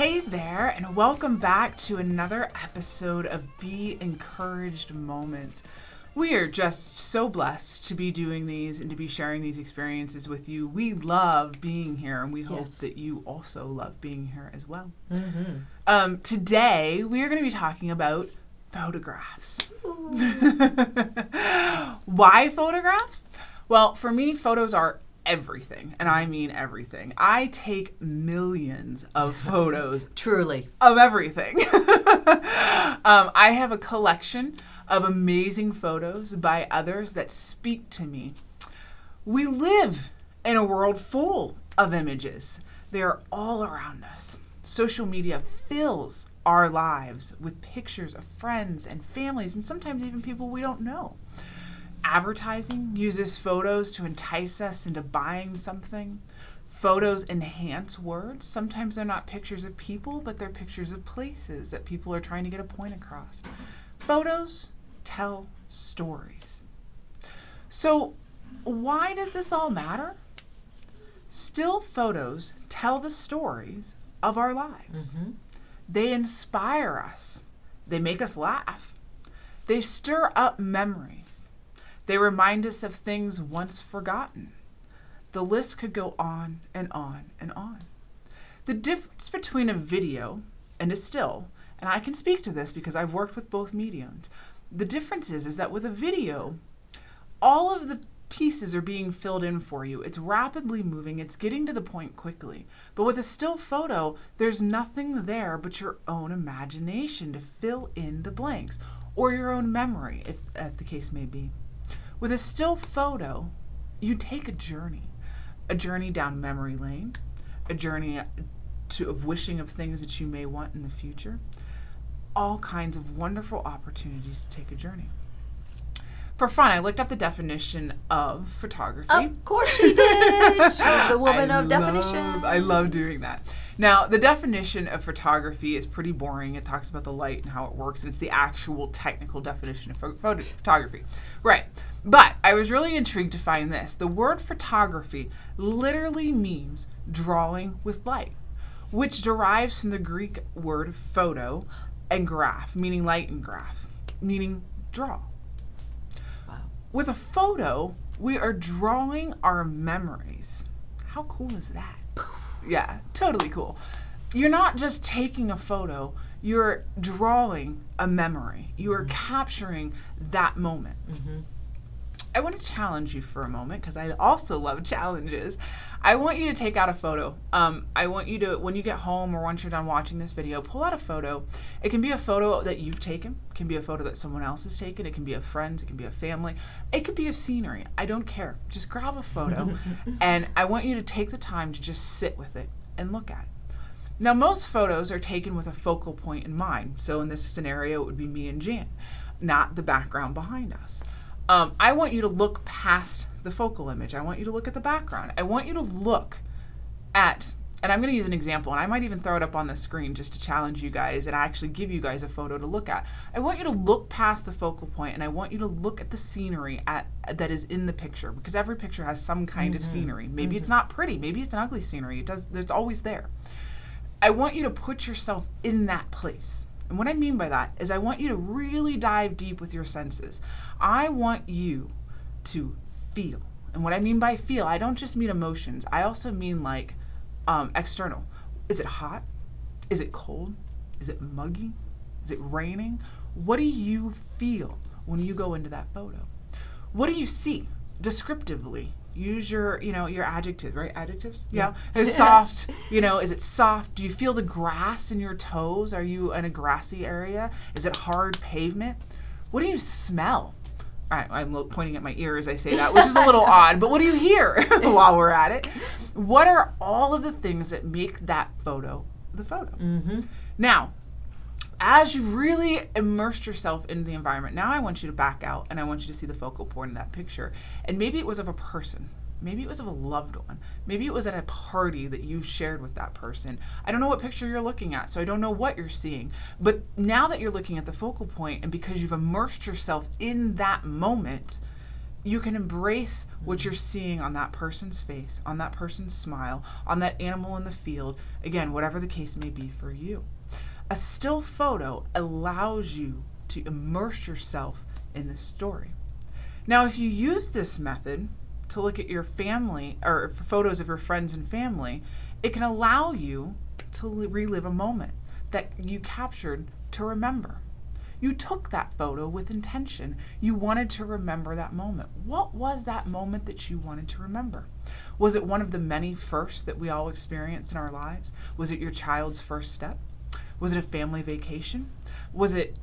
Hey there, and welcome back to another episode of Be Encouraged Moments. We are just so blessed to be doing these and to be sharing these experiences with you. We love being here, and we hope that you also love being here as well. Mm-hmm. Today, we are going to be talking about photographs. Why photographs? Well, for me, photos are everything, and I mean everything. I take millions of photos truly of everything. I have a collection of amazing photos by others that speak to me. We live in a world full of images. They are all around us. Social media fills our lives with pictures of friends and families, and sometimes even people we don't know. Advertising uses photos to entice us into buying something. Photos enhance words. Sometimes they're not pictures of people, but they're pictures of places that people are trying to get a point across. Photos tell stories. So why does this all matter? Still photos tell the stories of our lives. Mm-hmm. They inspire us. They make us laugh. They stir up memories. They remind us of things once forgotten. The list could go on and on and on. The difference between a video and a still, and I can speak to this because I've worked with both mediums, the difference is that with a video, all of the pieces are being filled in for you. It's rapidly moving. It's getting to the point quickly. But with a still photo, there's nothing there but your own imagination to fill in the blanks, or your own memory, if the case may be. With a still photo, you take a journey down memory lane, a journey of wishing of things that you may want in the future, all kinds of wonderful opportunities to take a journey. For fun, I looked up the definition of photography. Of course she did. She's the woman of definition. I love doing that. Now, the definition of photography is pretty boring. It talks about the light and how it works, and it's the actual technical definition of photography. Right. But I was really intrigued to find this. The word photography literally means drawing with light, which derives from the Greek word photo and graph, meaning light and graph, meaning draw. With a photo, we are drawing our memories. How cool is that? Yeah, totally cool. You're not just taking a photo, you're drawing a memory. You are capturing that moment. Mm-hmm. I want to challenge you for a moment because I also love challenges. I want you to take out a photo. I want you to, when you get home or once you're done watching this video, pull out a photo. It can be a photo that you've taken. It can be a photo that someone else has taken. It can be of friends. It can be of family. It could be of scenery. I don't care. Just grab a photo and I want you to take the time to just sit with it and look at it. Now, most photos are taken with a focal point in mind. So in this scenario, it would be me and Jan, not the background behind us. I want you to look past the focal image. I want you to look at the background. I want you to look at, and I'm going to use an example, and I might even throw it up on the screen just to challenge you guys and actually give you guys a photo to look at. I want you to look past the focal point, and I want you to look at the scenery that is in the picture, because every picture has some kind of scenery. Maybe it's not pretty. Maybe it's an ugly scenery. It's always there. I want you to put yourself in that place. And what I mean by that is I want you to really dive deep with your senses. I want you to feel. And what I mean by feel, I don't just mean emotions. I also mean like external. Is it hot? Is it cold? Is it muggy? Is it raining? What do you feel when you go into that photo? What do you see descriptively? Use your adjectives, right? Adjectives? Yeah. It's soft, is it soft? Do you feel the grass in your toes? Are you in a grassy area? Is it hard pavement? What do you smell? All right, I'm pointing at my ear as I say that, which is a little odd, but what do you hear while we're at it? What are all of the things that make that photo the photo? Mm-hmm. Now, as you've really immersed yourself into the environment, now I want you to back out and I want you to see the focal point in that picture. And maybe it was of a person. Maybe it was of a loved one. Maybe it was at a party that you shared with that person. I don't know what picture you're looking at, so I don't know what you're seeing. But now that you're looking at the focal point, and because you've immersed yourself in that moment, You can embrace what you're seeing on that person's face, on that person's smile, on that animal in the field. Again, whatever the case may be for you. A still photo allows you to immerse yourself in the story. Now, if you use this method to look at your family or photos of your friends and family, it can allow you to relive a moment that you captured to remember. You took that photo with intention. You wanted to remember that moment. What was that moment that you wanted to remember? Was it one of the many firsts that we all experience in our lives? Was it your child's first step? Was it a family vacation? Was it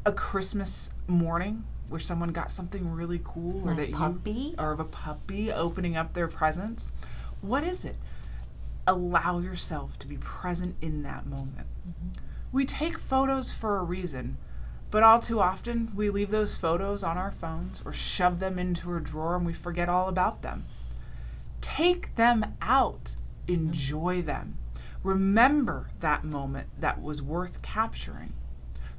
a Christmas morning where someone got something really cool, or that puppy? Or of a puppy opening up their presents? What is it? Allow yourself to be present in that moment. We take photos for a reason, but all too often we leave those photos on our phones or shove them into a drawer and we forget all about them. Take them out. Enjoy them. Remember that moment that was worth capturing.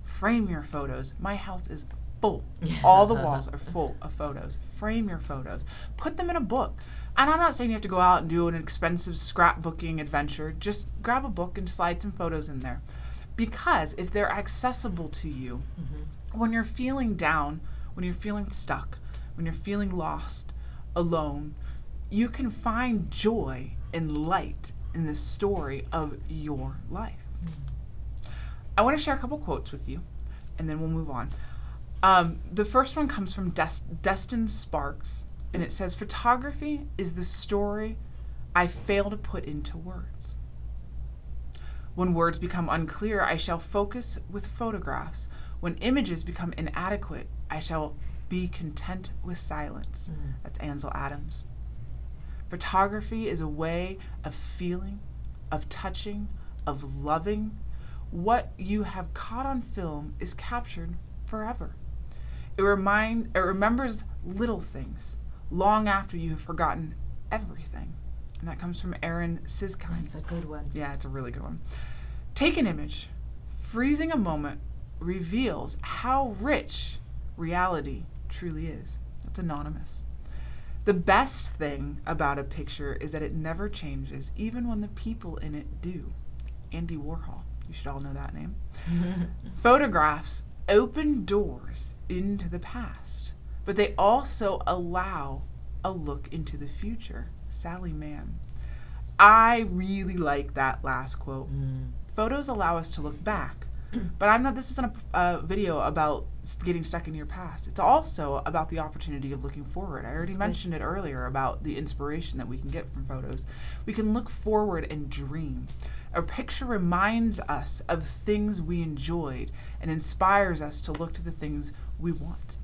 Frame your photos. My house is full. All the walls are full of photos. Frame your photos. Put them in a book. And I'm not saying you have to go out and do an expensive scrapbooking adventure. Just grab a book and slide some photos in there. Because if they're accessible to you, when you're feeling down, when you're feeling stuck, when you're feeling lost, alone, you can find joy and light in the story of your life. I want to share a couple quotes with you, and then we'll move on. The first one comes from Destin Sparks, and it says, "Photography is the story I fail to put into words. When words become unclear, I shall focus with photographs. When images become inadequate, I shall be content with silence." That's Ansel Adams. Photography is a way of feeling, of touching, of loving. What you have caught on film is captured forever. It remembers little things long after you have forgotten everything. And that comes from Aaron Siskind. That's a good one. Yeah, it's a really good one. Take an image. Freezing a moment reveals how rich reality truly is. That's anonymous. The best thing about a picture is that it never changes, even when the people in it do. Andy Warhol. You should all know that name. Photographs open doors into the past, but they also allow a look into the future. Sally Mann. I really like that last quote. Photos allow us to look back, but this isn't a video about getting stuck in your past. It's also about the opportunity of looking forward. I already mentioned it earlier about the inspiration that we can get from photos. We can look forward and dream. A picture reminds us of things we enjoyed and inspires us to look to the things we want.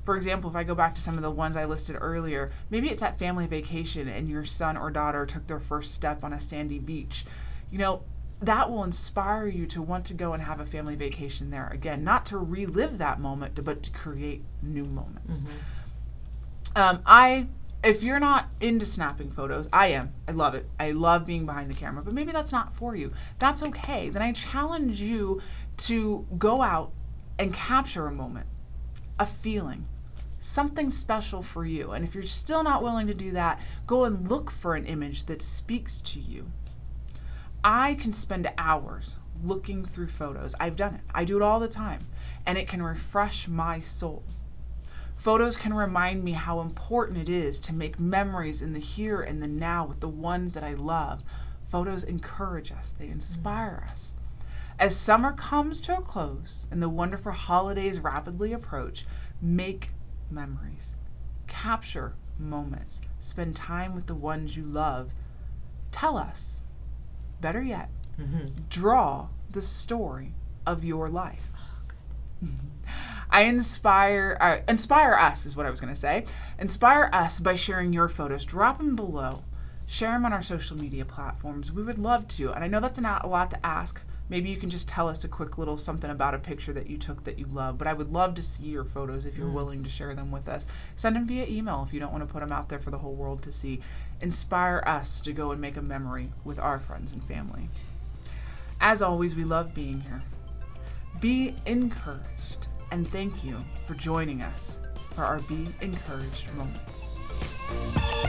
For example, if I go back to some of the ones I listed earlier, maybe it's that family vacation and your son or daughter took their first step on a sandy beach. That will inspire you to want to go and have a family vacation there. Again, not to relive that moment, but to create new moments. If you're not into snapping photos, I am. I love it. I love being behind the camera, but maybe that's not for you. That's okay. Then I challenge you to go out and capture a moment, a feeling, something special for you. And if you're still not willing to do that, go and look for an image that speaks to you. I can spend hours looking through photos. I've done it. I do it all the time. And it can refresh my soul. Photos can remind me how important it is to make memories in the here and the now with the ones that I love. Photos encourage us. They inspire us. As summer comes to a close and the wonderful holidays rapidly approach, make memories. Capture moments. Spend time with the ones you love. Tell us. Better yet, draw the story of your life. Inspire us is what I was going to say. Inspire us by sharing your photos. Drop them below. Share them on our social media platforms. We would love to. And I know that's not a lot to ask. Maybe you can just tell us a quick little something about a picture that you took that you love. But I would love to see your photos if you're willing to share them with us. Send them via email if you don't want to put them out there for the whole world to see. Inspire us to go and make a memory with our friends and family. As always, we love being here. Be encouraged, and thank you for joining us for our Be Encouraged moments.